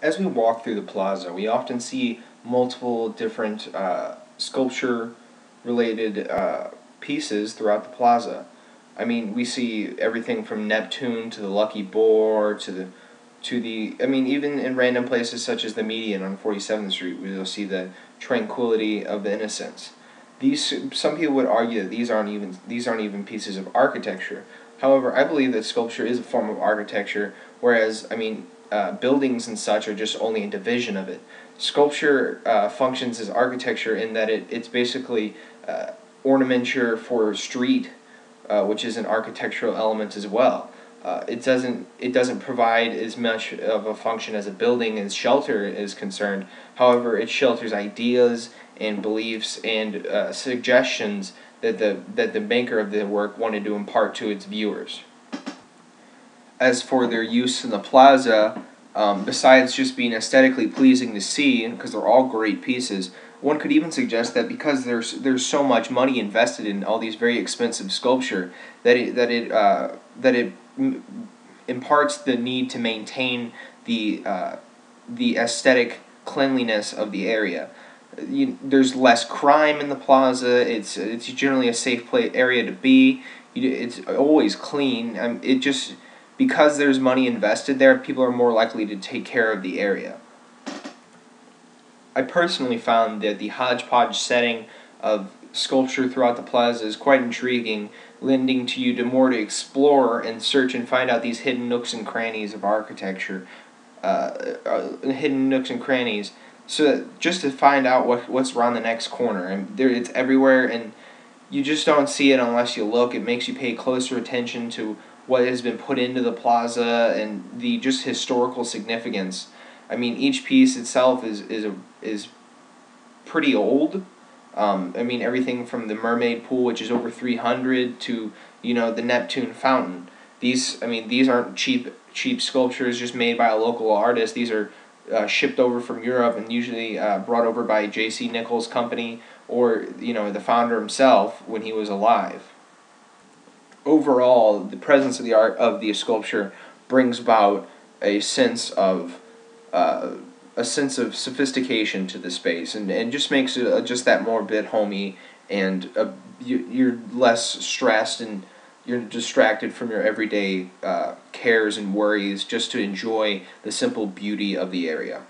As we walk through the plaza, we often see multiple different sculpture-related pieces throughout the plaza. I mean, we see everything from Neptune to the Lucky Boar I mean, even in random places such as the Median on 47th Street, we'll see the Tranquility of the Innocents. Some people would argue that these aren't even pieces of architecture. However, I believe that sculpture is a form of architecture, whereas I mean, buildings and such are just only a division of it. Sculpture functions as architecture in that it's basically ornamenture for street, which is an architectural element as well. It doesn't provide as much of a function as a building as shelter is concerned. However, it shelters ideas and beliefs and suggestions that the maker of the work wanted to impart to its viewers. As for their use in the plaza, besides just being aesthetically pleasing to see, because they're all great pieces, one could even suggest that because there's so much money invested in all these very expensive sculpture that it imparts the need to maintain the aesthetic cleanliness of the area. There's less crime in the plaza. It's generally a safe area to be. It's always clean. It just because there's money invested there, people are more likely to take care of the area. I personally found that the hodgepodge setting of sculpture throughout the plaza is quite intriguing, lending to you to more to explore and search and find out these hidden nooks and crannies of architecture, hidden nooks and crannies, so that just to find out what's around the next corner. And it's everywhere, and you just don't see it unless you look. It makes you pay closer attention to what has been put into the plaza and the just historical significance. I mean, each piece itself is pretty old. I mean, everything from the Mermaid Pool, which is over 300, to the Neptune Fountain. These aren't cheap sculptures just made by a local artist. These are shipped over from Europe and usually brought over by J.C. Nichols' company or the founder himself when he was alive. Overall, the presence of the art of the sculpture brings about a sense of sophistication to the space, and just makes it just that more bit homey, and you're less stressed and you're distracted from your everyday cares and worries just to enjoy the simple beauty of the area.